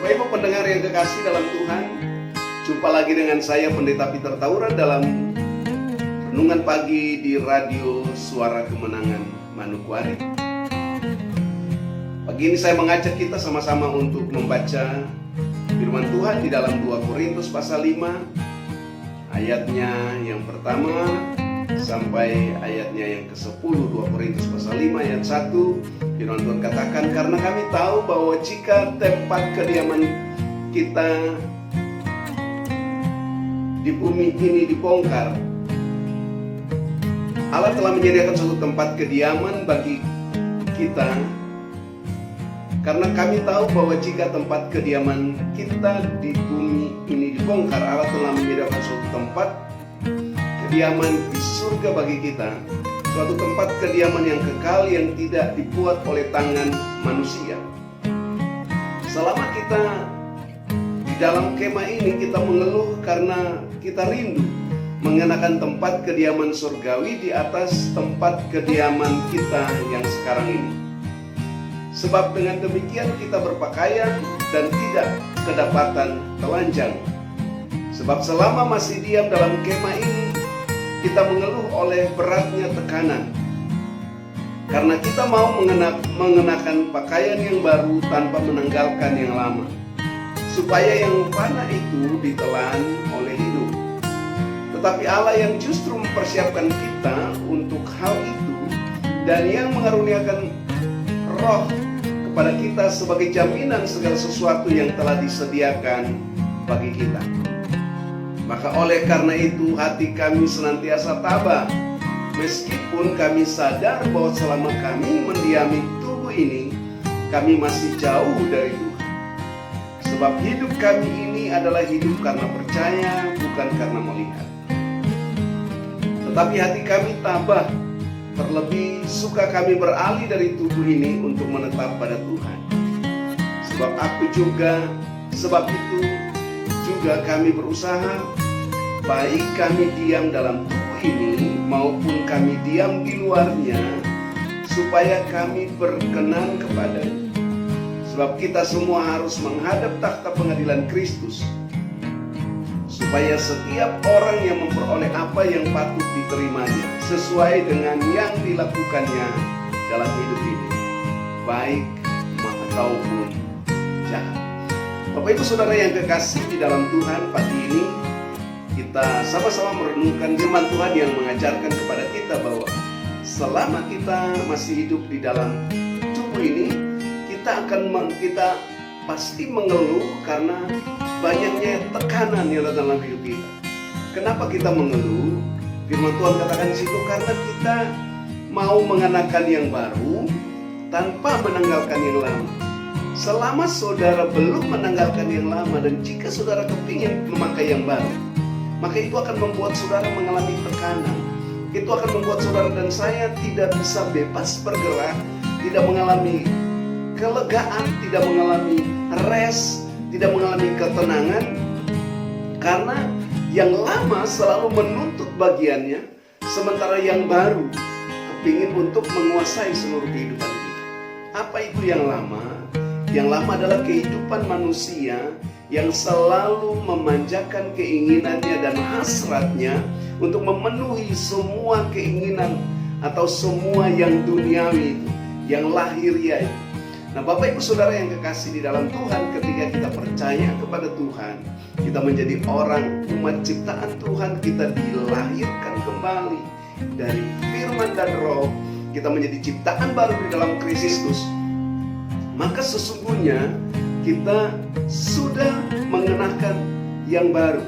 Bapak Ibu pendengar yang kekasih dalam Tuhan, jumpa lagi dengan saya Pendeta Peter Tauran dalam renungan pagi di Radio Suara Kemenangan Manokwari. Pagi ini saya mengajak kita sama-sama untuk membaca firman Tuhan di dalam 2 Korintus pasal 5 ayatnya yang pertama sampai ayatnya yang ke-10. 2 Korintus pasal 5 ayat 1, firman Tuhan katakan, karena kami tahu bahwa jika tempat kediaman kita di bumi ini dibongkar, Allah telah menyediakan suatu tempat kediaman bagi kita. Karena kami tahu bahwa jika tempat kediaman kita di bumi ini dibongkar, Allah telah menyediakan suatu tempat kediaman di surga bagi kita, suatu tempat kediaman yang kekal yang tidak dibuat oleh tangan manusia. Selama kita di dalam kemah ini, kita mengeluh karena kita rindu mengenakan tempat kediaman surgawi di atas tempat kediaman kita yang sekarang ini. Sebab dengan demikian kita berpakaian dan tidak kedapatan telanjang. Sebab selama masih diam dalam kemah ini, kita mengeluh oleh beratnya tekanan. Karena kita mau mengenakan pakaian yang baru tanpa menanggalkan yang lama, supaya yang fana itu ditelan oleh hidup. Tetapi Allah yang justru mempersiapkan kita untuk hal itu dan yang mengaruniakan Roh kepada kita sebagai jaminan segala sesuatu yang telah disediakan bagi kita. Maka oleh karena itu hati kami senantiasa tabah, meskipun kami sadar bahwa selama kami mendiami tubuh ini, kami masih jauh dari Tuhan. Sebab hidup kami ini adalah hidup karena percaya, bukan karena melihat. Tetapi hati kami tabah, terlebih suka kami beralih dari tubuh ini untuk menetap pada Tuhan. Sebab itu juga kami berusaha, baik kami diam dalam tubuh ini maupun kami diam di luarnya, supaya kami berkenan kepada-Nya. Sebab kita semua harus menghadap takhta pengadilan Kristus, supaya setiap orang yang memperoleh apa yang patut diterimanya sesuai dengan yang dilakukannya dalam hidup ini, baik maupun jahat. Bapak Ibu Saudara yang kekasih di dalam Tuhan, pagi ini kita sama-sama merenungkan firman Tuhan yang mengajarkan kepada kita bahwa selama kita masih hidup di dalam tubuh ini, kita pasti mengeluh karena banyaknya tekanan yang datang dalam hidup kita. Kenapa kita mengeluh? Firman Tuhan katakan di situ, karena kita mau mengenakan yang baru tanpa menanggalkan yang lama. Selama saudara belum menanggalkan yang lama, dan jika saudara kepingin memakai yang baru, maka itu akan membuat saudara mengalami tekanan. Itu akan membuat saudara dan saya tidak bisa bebas bergerak, tidak mengalami kelegaan, tidak mengalami rest, tidak mengalami ketenangan, karena yang lama selalu menuntut bagiannya, sementara yang baru kepingin untuk menguasai seluruh kehidupan kita. Apa itu yang lama? Yang lama adalah kehidupan manusia yang selalu memanjakan keinginannya dan hasratnya untuk memenuhi semua keinginan atau semua yang duniawi itu, yang lahiriah itu. Nah, Bapak Ibu Saudara yang kekasih di dalam Tuhan, ketika kita percaya kepada Tuhan, kita menjadi orang umat ciptaan Tuhan, kita dilahirkan kembali dari firman dan roh, kita menjadi ciptaan baru di dalam Kristus, maka sesungguhnya kita sudah mengenakan yang baru.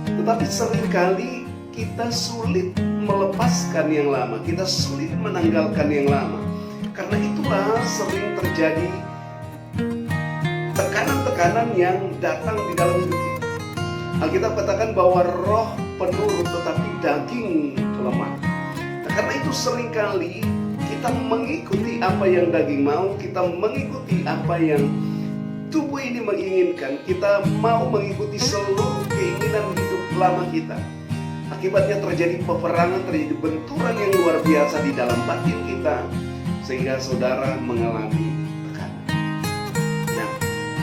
Tetapi seringkali kita sulit melepaskan yang lama, kita sulit menanggalkan yang lama. Karena itulah sering terjadi tekanan-tekanan yang datang di dalam hidup kita. Alkitab katakan bahwa roh penurut tetapi daging lemah. Nah, karena itu seringkali kita mengikuti apa yang daging mau, kita mengikuti apa yang tubuh ini menginginkan, kita mau mengikuti seluruh keinginan hidup lama kita. Akibatnya terjadi peperangan, terjadi benturan yang luar biasa di dalam batin kita, sehingga saudara mengalami tekanan. Nah,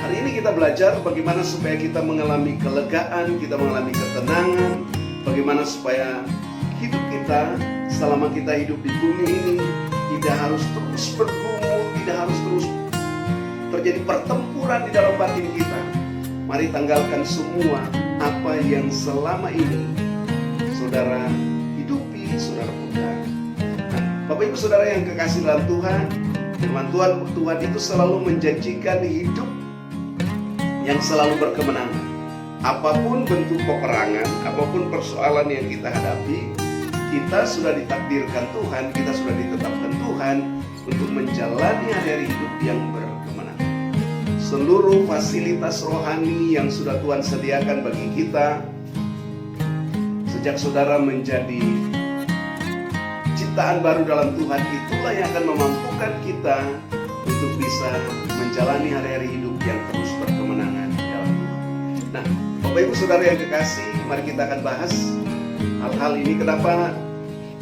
hari ini kita belajar bagaimana supaya kita mengalami kelegaan, kita mengalami ketenangan, bagaimana supaya hidup kita selama kita hidup di bumi ini tidak harus terus bergumul, tidak harus terus terjadi pertempuran di dalam batin kita. Mari tanggalkan semua apa yang selama ini saudara hidupi, saudara pegang. Nah, Bapak Ibu Saudara yang kekasih dalam Tuhan, firman Tuhan itu selalu menjanjikan hidup yang selalu berkemenangan. Apapun bentuk peperangan, apapun persoalan yang kita hadapi, kita sudah ditakdirkan Tuhan, kita sudah ditetapkan Tuhan untuk menjalani hari-hari hidup yang berkemenangan. Seluruh fasilitas rohani yang sudah Tuhan sediakan bagi kita, sejak saudara menjadi ciptaan baru dalam Tuhan, itulah yang akan memampukan kita untuk bisa menjalani hari-hari hidup yang terus berkemenangan dalam Tuhan. Nah, Bapak Ibu Saudara yang kekasih, mari kita akan bahas hal-hal ini. Kenapa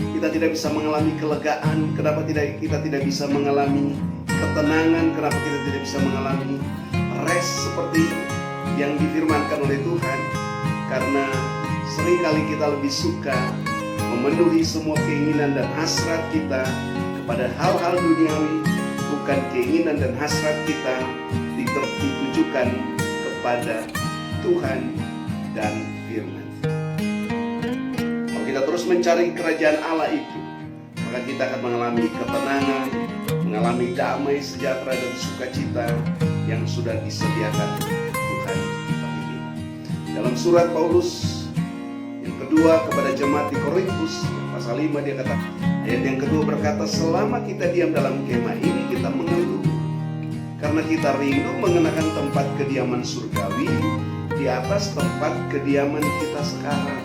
kita tidak bisa mengalami kelegaan, kenapa kita tidak bisa mengalami ketenangan, kenapa kita tidak bisa mengalami rest seperti yang difirmankan oleh Tuhan. Karena seringkali kita lebih suka memenuhi semua keinginan dan hasrat kita kepada hal-hal duniawi, bukan keinginan dan hasrat kita ditujukan kepada Tuhan dan firman. Kalau kita terus mencari kerajaan Allah itu, maka kita akan mengalami ketenangan, mengalami damai, sejahtera dan sukacita yang sudah disediakan Tuhan bagi kita. Dalam surat Paulus yang kedua kepada jemaat di Korintus pasal 5, dia kata, ayat yang kedua berkata, selama kita diam dalam kemah ini kita mengeluh karena kita rindu mengenakan tempat kediaman surgawi di atas tempat kediaman kita sekarang.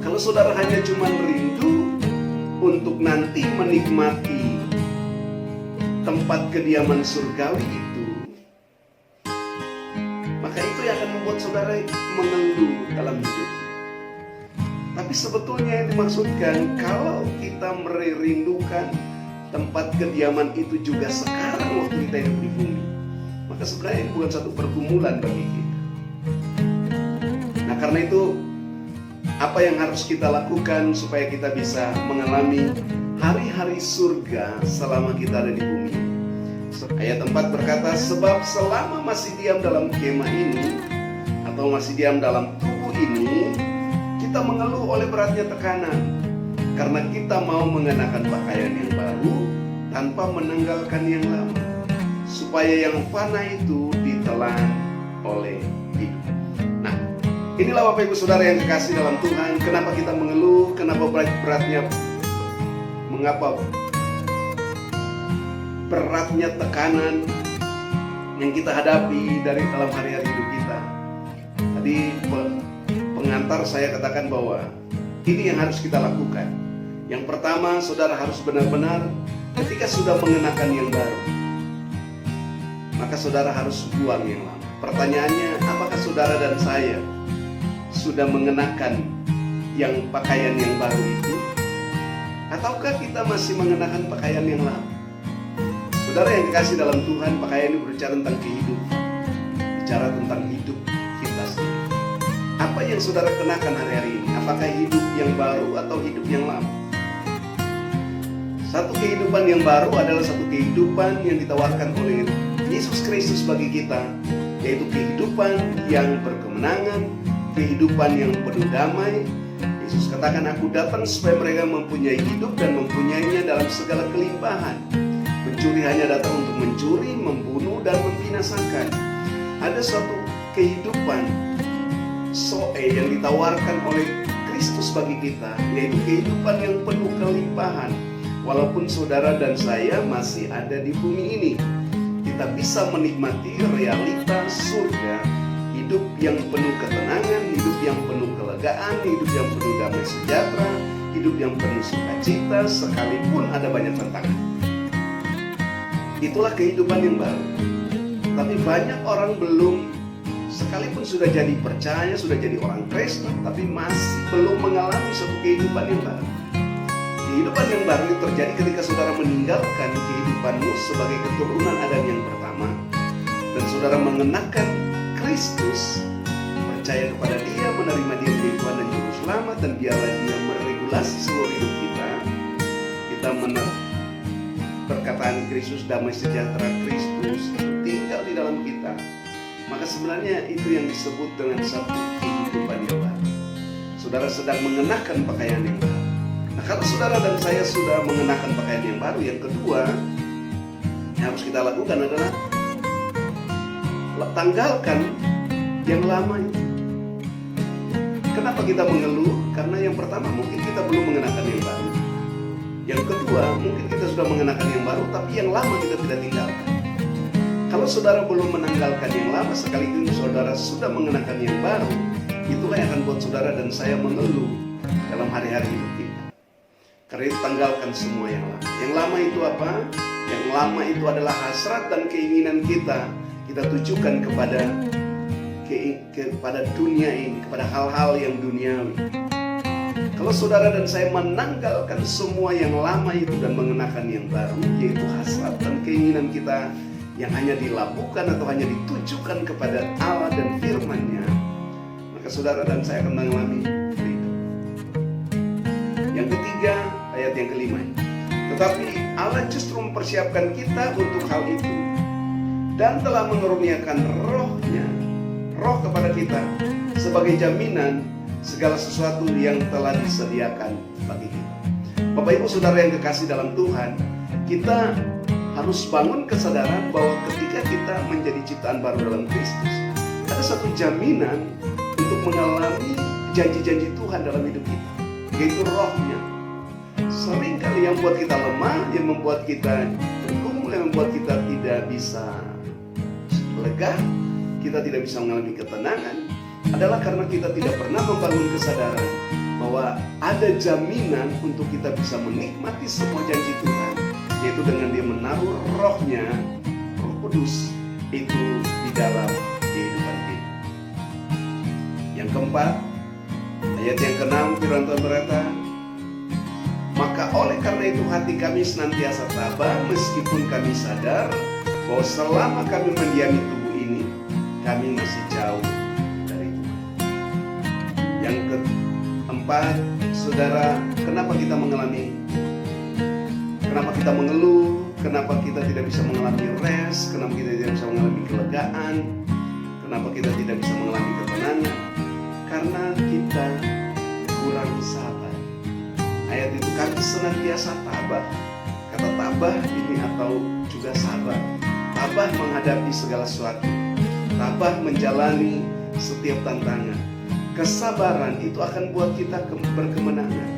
Kalau saudara hanya cuma rindu untuk nanti menikmati tempat kediaman surgawi itu, maka itu yang akan membuat saudara mengeluh dalam hidup. Tapi sebetulnya yang dimaksudkan, kalau kita merindukan tempat kediaman itu juga sekarang waktu kita hidup di bumi, maka sebenarnya ini bukan satu pergumulan bagi kita. Nah, karena itu apa yang harus kita lakukan supaya kita bisa mengalami hari-hari surga selama kita ada di bumi? Ayat 4 berkata, sebab selama masih diam dalam kemah ini atau masih diam dalam tubuh ini, kita mengeluh oleh beratnya tekanan karena kita mau mengenakan pakaian yang baru tanpa menanggalkan yang lama, supaya yang fana itu ditelan oleh hidup. Nah, inilah Bapak Ibu Saudara yang kekasih dalam Tuhan, kenapa kita mengeluh, kenapa mengapa beratnya tekanan yang kita hadapi dari dalam hari-hari hidup kita. Tadi pengantar saya katakan bahwa ini yang harus kita lakukan. Yang pertama, saudara harus benar-benar ketika sudah mengenakan yang baru, maka saudara harus buang yang lama. Pertanyaannya, apakah saudara dan saya sudah mengenakan yang pakaian yang baru itu? Ataukah kita masih mengenakan pakaian yang lama? Saudara yang dikasih dalam Tuhan, pakaian ini berbicara tentang kehidupan, bicara tentang hidup kita sendiri. Apa yang saudara kenakan hari-hari ini? Apakah hidup yang baru atau hidup yang lama? Satu kehidupan yang baru adalah satu kehidupan yang ditawarkan oleh Yesus Kristus bagi kita, yaitu kehidupan yang berkemenangan, kehidupan yang penuh damai. Yesus katakan, aku datang supaya mereka mempunyai hidup dan mempunyainya dalam segala kelimpahan. Pencuri hanya datang untuk mencuri, membunuh, dan membinasakan. Ada suatu kehidupan yang ditawarkan oleh Kristus bagi kita, yaitu kehidupan yang penuh kelimpahan. Walaupun saudara dan saya masih ada di bumi ini, kita bisa menikmati realita surga, hidup yang penuh ketenangan, hidup yang penuh kelegaan, hidup yang penuh damai sejahtera, hidup yang penuh sukacita, sekalipun ada banyak tantangan. Itulah kehidupan yang baru. Tapi banyak orang belum, sekalipun sudah jadi percaya, sudah jadi orang Kristen, tapi masih belum mengalami suatu kehidupan yang baru. Kehidupan yang baru itu terjadi ketika saudara meninggalkan kehidupanmu sebagai keturunan Adam yang pertama, dan saudara mengenakan Kristus, percaya kepada Dia, menerima Dia menjadi Tuhan dan Juru Selamat, dan biarlah Dia meregulasi seluruh hidup kita. Kita perkataan Kristus, damai sejahtera Kristus itu tinggal di dalam kita. Maka sebenarnya itu yang disebut dengan satu kehidupan yang baru. Saudara sedang mengenakan pakaian yang baru. Nah, kalau saudara dan saya sudah mengenakan pakaian yang baru, yang kedua yang harus kita lakukan adalah tanggalkan yang lama itu. Kenapa kita mengeluh? Karena yang pertama, mungkin kita belum mengenakan yang baru. Yang kedua, mungkin kita sudah mengenakan yang baru, tapi yang lama kita tidak tinggalkan. Kalau saudara belum menanggalkan yang lama, sekaligus saudara sudah mengenakan yang baru, itulah yang akan buat saudara dan saya mengeluh dalam hari-hari hidup kita. Karena itu tanggalkan semua yang lama. Yang lama itu apa? Yang lama itu adalah hasrat dan keinginan kita tujukan kepada dunia ini, kepada hal-hal yang duniawi. Kalau saudara dan saya menanggalkan semua yang lama itu dan mengenakan yang baru, yaitu hasrat dan keinginan kita yang hanya dilakukan atau hanya ditujukan kepada Allah dan firman-Nya, maka saudara dan saya akan mengalami freedom. Yang ketiga, ayat yang kelima. Tetapi Allah justru mempersiapkan kita untuk hal itu, dan telah mengaruniakan roh kepada kita sebagai jaminan segala sesuatu yang telah disediakan bagi kita. Bapak Ibu Saudara yang kekasih dalam Tuhan, kita harus bangun kesadaran bahwa ketika kita menjadi ciptaan baru dalam Kristus, ada satu jaminan untuk mengalami janji-janji Tuhan dalam hidup kita, yaitu rohnya. Seringkali yang membuat kita lemah, yang membuat kita tergumul, yang membuat kita tidak bisa lega, kita tidak bisa mengalami ketenangan, adalah karena kita tidak pernah membangun kesadaran bahwa ada jaminan untuk kita bisa menikmati semua janji Tuhan, yaitu dengan Dia menaruh rohnya, Roh Kudus itu di dalam kehidupan kita. Yang keempat, ayat yang ke-6, firman Tuhan berkata, maka oleh karena itu hati kami senantiasa tabah meskipun kami sadar bahwa selama kami mendiami tubuh ini, kami masih jauh dari Tuhan. Yang keempat, saudara, kenapa kita mengeluh, kenapa kita tidak bisa mengalami rest, kenapa kita tidak bisa mengalami kelegaan, kenapa kita tidak bisa mengalami ketenangan? Karena kita kurang sabar. Ayat itu, kami senantiasa tabah. Kata tabah ini atau juga sabar. Tabah menghadapi segala sesuatu, tabah menjalani setiap tantangan. Kesabaran itu akan buat kita berkemenangan.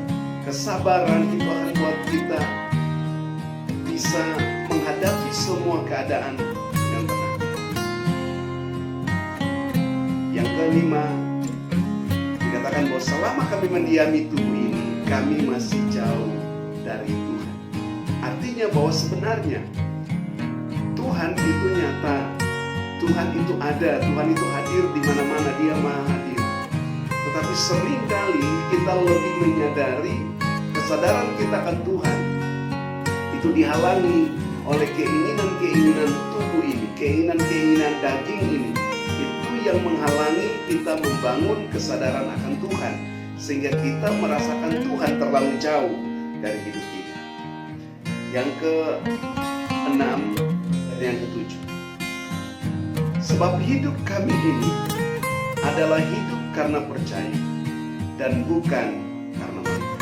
Kesabaran itu akan buat kita bisa menghadapi semua keadaan yang tenang. Yang kelima, dikatakan bahwa selama kami mendiami tubuh ini, kami masih jauh dari Tuhan. Artinya bahwa sebenarnya Tuhan itu nyata, Tuhan itu ada, Tuhan itu hadir di mana-mana, Dia Maha Hadir. Tetapi seringkali kita lebih menyadari kesadaran kita akan Tuhan itu dihalangi oleh keinginan-keinginan tubuh ini, keinginan-keinginan daging ini. Itu yang menghalangi kita membangun kesadaran akan Tuhan, sehingga kita merasakan Tuhan terlalu jauh dari hidup kita. Yang ke-6 dan yang ke-7, sebab hidup kami ini adalah hidup karena percaya dan bukan karena melihat.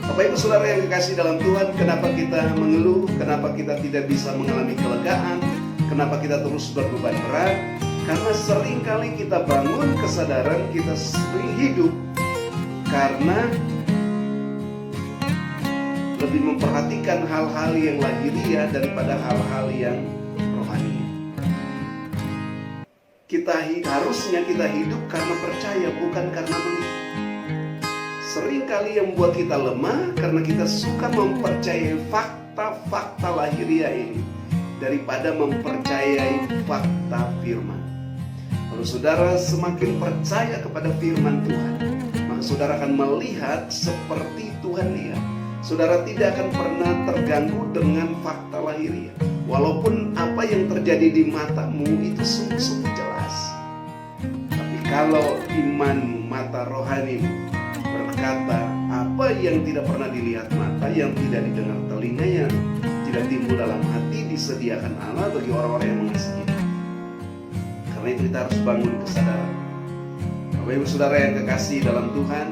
Bapak Ibu Saudara yang dikasih dalam Tuhan, kenapa kita mengeluh, kenapa kita tidak bisa mengalami kelegaan, kenapa kita terus berbeban berat? Karena seringkali kita bangun kesadaran kita sering hidup karena lebih memperhatikan hal-hal yang lahiriah daripada hal-hal yang rohani. Harusnya kita hidup karena percaya, bukan karena melihat. Seringkali yang membuat kita lemah karena kita suka mempercayai fakta-fakta lahiriah ini daripada mempercayai fakta firman. Kalau saudara semakin percaya kepada firman Tuhan, maka saudara akan melihat seperti Tuhan lihat. Saudara tidak akan pernah terganggu dengan fakta lahiriah. Walaupun apa yang terjadi terjadi di matamu itu sungguh-sungguh jelas. Tapi kalau iman mata rohani berkata, apa yang tidak pernah dilihat mata, yang tidak didengar telinga, yang tidak timbul dalam hati, disediakan Allah bagi orang-orang yang mengasihi. Karena itu kita harus bangun kesadaran. Bapak Ibu Saudara yang kekasih dalam Tuhan,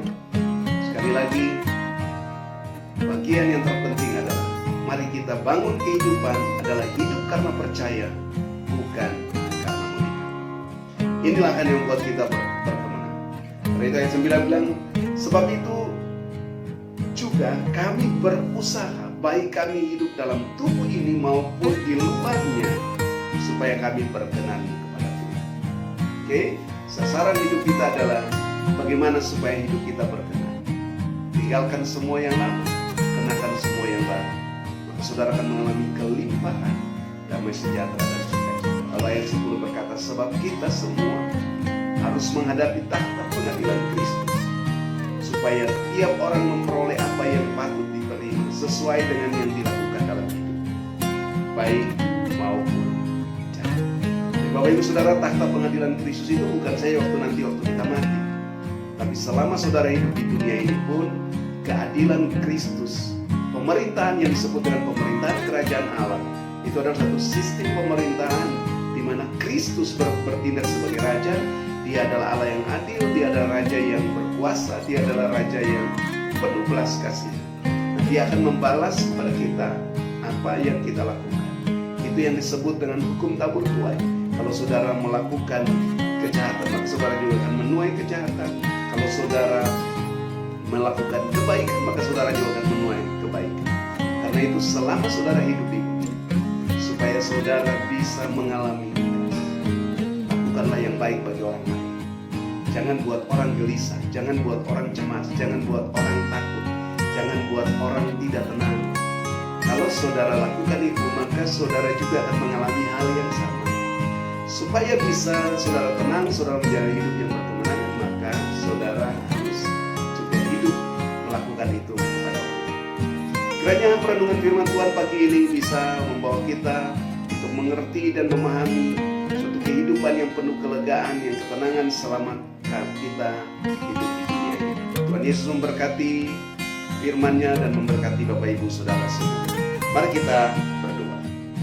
sekali lagi, bagian yang terpenting adalah mari kita bangun kehidupan adalah hidup karena percaya, bukan karena melihat. Inilah kan yang membuat kita berkemenangan. Karena itu ayat 9 bilang, sebab itu juga kami berusaha, baik kami hidup dalam tubuh ini maupun di luarnya, supaya kami berkenan kepada Tuhan. Oke, sasaran hidup kita adalah bagaimana supaya hidup kita berkenan. Tinggalkan semua yang lama, kenakan semua yang baru. Maka saudara akan mengalami kelimpahan, damai sejahtera dan sukacita. Lalu ayat 10 berkata, sebab kita semua harus menghadapi takhta pengadilan Kristus, supaya tiap orang memperoleh apa yang patut diterima sesuai dengan yang dilakukan dalam hidup, baik maupun jahat. Bapak Ibu Saudara, takhta pengadilan Kristus itu bukan saja waktu kita mati, tapi selama saudara hidup di dunia ini pun keadilan Kristus, pemerintahan yang disebut dengan pemerintahan kerajaan Allah, itu adalah satu sistem pemerintahan di mana Kristus bertindak sebagai raja. Dia adalah Allah yang adil, dia adalah raja yang berkuasa, dia adalah raja yang penuh belas kasih. Dia akan membalas kepada kita apa yang kita lakukan. Itu yang disebut dengan hukum tabur tuai. Kalau saudara melakukan kejahatan, maka saudara juga akan menuai kejahatan. Kalau saudara melakukan kebaikan, maka saudara juga akan menuai kebaikan. Karena itu selama saudara hidup di bumi, supaya saudara bisa mengalami, lakukanlah yang baik bagi orang lain. Jangan buat orang gelisah, jangan buat orang cemas, jangan buat orang takut, jangan buat orang tidak tenang. Kalau saudara lakukan itu, maka saudara juga akan mengalami hal yang sama. Supaya bisa saudara tenang, saudara menjalani hidup yang berkemenangan, maka saudara harus juga hidup melakukan itu kepada orang. Kiranya perenungan firman Tuhan pagi ini bisa membawa kita untuk mengerti dan memahami suatu kehidupan yang penuh kelegaan, yang ketenangan selama kita hidup di dunia ini. Tuhan Yesus memberkati firman-Nya dan memberkati Bapak Ibu Saudara semua. Mari kita